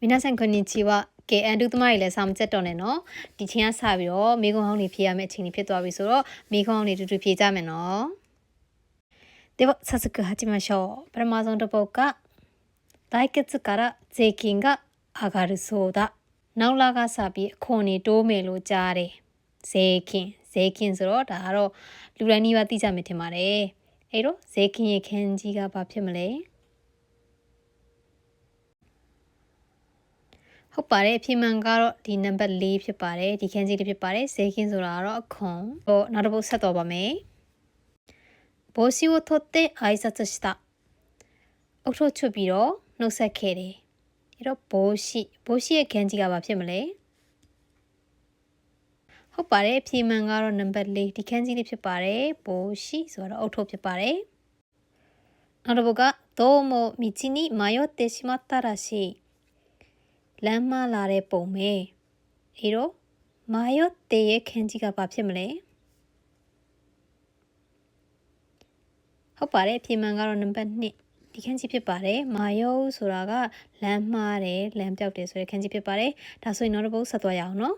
皆さんこんにちは。အန်ဒူသမားတွေလည်းစာမချက်တော့နဲ့နော်ဒီချင်းကစပြီးတော့မိကုံဟောင်းနေဖြေရမယ့်အချိန်ကြီးဖြစ်သွားပြီဆိုတော့မိကုံဟောင်းနေတူတူဖြေကြမယ်နော်では早速始めましょうပထမဆုံးတစ်ပုဒ်က来月から税金が上がるそうだနောက်လကစပြီးအခွန်တွေတိုးမယ်လို့ကြားတယ်税金ဆိုတော့ဒါကတော့လူတိုင်းနှီးပါသိကြမယ်ထင်ပါတယ်အဲ့တော့税金ရဲ့ခန်းကြီးကဘာဖြစ်မလဲဟုတ်ပါတယ်ဖြေမှန်ကတော့ဒီနံပါတ်4ဖြစ်ပါတယ်ဒီခန်းကြီးလေးဖြစ်ပါတယ်税金ဆိုတာကတော့အခွန်ဟိုနောက်တစ်ပုဒ်ဆက်တော့ပါမယ်帽子を取って挨拶したအုတ်ထုတ်ချွတ်ပြီးတော့နှုတ်ဆက်ခဲ့တယ်အဲ့တော့帽子ရဲ့ခန်းကြီးကဘာဖြစ်မလဲဟုတ်ပါတယ်ဖြေမှန်ကတော့နံပါတ်4ဒီခန်းကြီးလေးဖြစ်ပါတယ်帽子ဆိုတော့အုတ်ထုတ်ဖြစ်ပါတယ်နောက်တစ်ပုဒ်ကどうも道に迷ってしまったらしいလမ်းမလာတဲ့ပုံပဲအဲ့တော့မာယော့တေရဲ့ခန်းကြီးကဘာဖြစ်မလဲဟုတ်ပါတယ်ဖြေမှန်ကတော့နံပါတ်2ဒီခန်းကြီးဖြစ်ပါတယ်မာယော့ဆိုတာကလမ်းမှားတယ်လမ်းပြောက်တယ်ဆိုတဲ့ခန်းကြီးဖြစ်ပါတယ်ဒါဆိုရင်နောက်တစ်ပုဒ်ဆက်သွားရအောင်နော်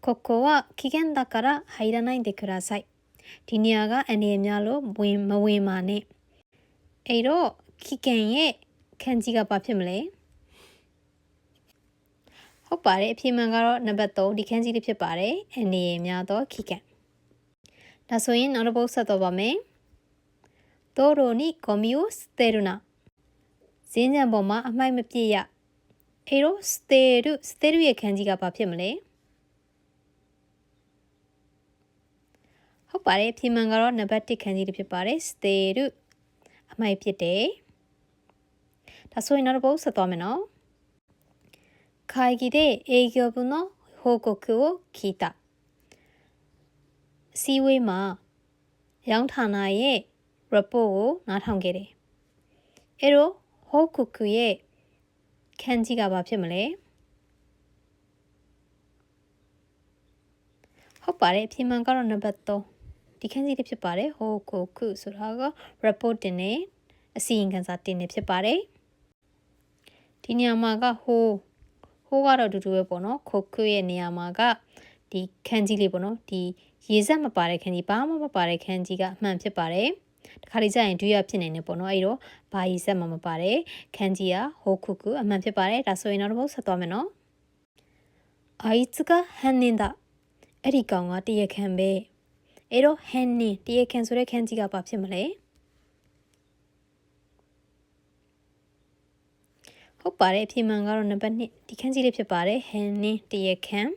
ここは危険だから入らないでくださいဒီနေရာကအနေအများလို့မဝင်ပါနဲ့အဲ့တော့危険ရဲ့ခန်းကြီးကဘာဖြစ်မလဲဟုတ်ပါတယ်အဖြေမှန်ကတော့နံပါတ်3ဒီခန်းကြီးလေးဖြစ်ပါတယ်အနေများတော့ခိကန်ဒါဆိုရင်နောက်တစ်ပုဒ်ဆက်တော့ပါမယ်道路にゴミを捨てるなဈေးညံပေါ်မှာအမိုက်မပြည့်ရအဲ့တော့捨てるရဲ့ခန်းကြီးကဘာဖြစ်မလဲဟုတ်ပါတယ်အဖြေမှန်ကတော့နံပါတ်1ခန်းကြီးလေးဖြစ်ပါတယ်捨てるအမိုက်ပြည့်တယ်ဒါဆိုရင်နောက်တစ်ပုဒ်ဆက်သွားမယ်နော်会議で営業部の報告を聞いたစီဝေးမှာရောင်းဌာနရဲ့ report ကိုနားထောင်ခဲ့တယ်အဲ့တော့ 報告ရဲ့ခန်းကြီးကဘာဖြစ်မလဲဟုတ်ပါတယ်ဖြေမှန်ကတော့နံပါတ်3ဒီခန်းကြီးလေးဖြစ်ပါတယ် 報告ဆိုတာက report တင်နေအစီရင်ခံစာတင်နေဖြစ်ပါတယ်ဒီနေရာမှာကဟိုကတော့အတူတူပဲပေါ့နော်ခုတ်ခွရဲ့နေရာမှာကဒီခန်းကြီးလေးပေါ့နော်ဒီရေစက်မပါတဲ့ခန်းကြီးဘာမှမပါတဲ့ခန်းကြီးကအမှန်ဖြစ်ပါတယ်တခါလေးကျရင်ဒွေရဖြစ်နေနေပေါ့နော်အဲ့တော့ဘာရေစက်မှမပါတဲ့ခန်းကြီးကဟိုခုအမှန်ဖြစ်ပါတယ်ဒါဆိုရင်နောက်တစ်ပုဒ်ဆက်သွားမယ်နော်あいつが犯人だအဲ့ဒီကောင်ကတရားခံပဲအဲ့တော့犯人တရားခံဆိုတဲ့ခန်းကြီးကဘာဖြစ်မလဲဟုတ်ပါတယ်ဖြေမှန်ကတော့နံပါတ်2ဒီခန်းကြီးလေးဖြစ်ပါတယ်ဟန်နင်းတရခန်း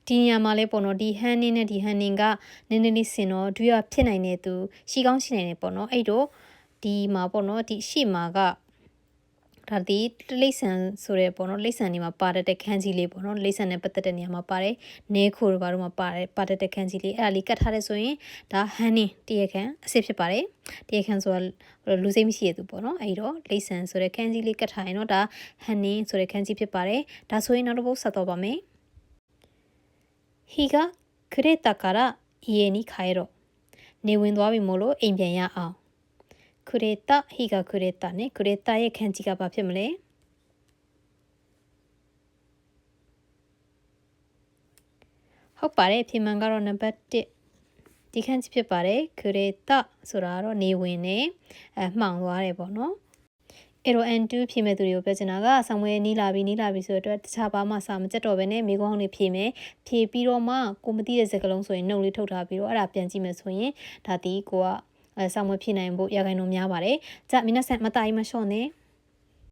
ဒီနေရာမှာလဲပေါ့နော်ဒီဟန်နင်းနဲ့ဒီဟန်နင်းကနည်းနည်းလေးစင်တော့ဒွေရဖြစ်နိုင်တဲ့သူရှိကောင်းရှိနိုင်တယ်ပေါ့နော်အဲ့တော့ဒီမှာပေါ့နော်ဒီရှေ့မှာကဒါဒီလိမ့်ဆန်ဆိုရဲပေါ့နော်လိမ့်ဆန်နေမှာပါတဲ့ခန်းကြီးလေးပေါ့နော်လိမ့်ဆန်နဲ့ပတ်သက်တဲ့နေရာမှာပါတယ်နဲခိုတို့ဘာလို့မှာပါတဲ့ခန်းကြီးလေးအဲ့ဒါလေးကတ်ထားတဲ့ဆိုရင်ဒါဟန်နင်းတရခန်းအစ်စ်ဖြစ်ပါတယ်တရခန်းဆိုတာလူစိတ်မရှိရသူပေါ့နော်အဲ့တော့လိမ့်ဆန်ဆိုတဲ့ခန်းကြီးလေးကတ်ထားရင်တော့ဒါဟန်နင်းဆိုတဲ့ခန်းကြီးဖြစ်ပါတယ်ဒါဆိုရင်နောက်တစ်ပုဒ်ဆက်တော့ပါမယ်日が暮れたから家に帰ろうနေဝင်သွားပြီမို့လို့အိမ်ပြန်ရအောင်暮れた日が暮れたね暮れたရဲ့ခန်းကြီးကဘာဖြစ်မလဲဟုတ်ပါတယ်ဖြေမှန်ကတော့နံပါတ်1ဒီခန်းကြီးဖြစ်ပါတယ်暮れたဆိုတာကတော့နေဝင်နေမှောင်သွားတယ်ပေါ့နော်အဲ့တော့ N2 ဖြေမဲ့သူတွေကိုပြောချင်တာကဆောင်းဝဲနီးလာပြီဆိုတော့တခြားဘာမှစာမကြက်တော့ဘဲနဲ့မိကုန်းအောင်နေဖြေမယ်ဖြေပြီးတော့မှကိုမသိတဲ့စကားလုံးဆိုရင်နှုတ်လေးထုတ်ထားပြီးတော့အဲ့ဒါပြန်ကြည့်မယ်ဆိုရင်ဒါဒီကိုကဆောင်းဝဲဖြေနိုင်ဖို့ရခိုင်တော့များပါတယ်じゃあ皆さんまた会いましょうね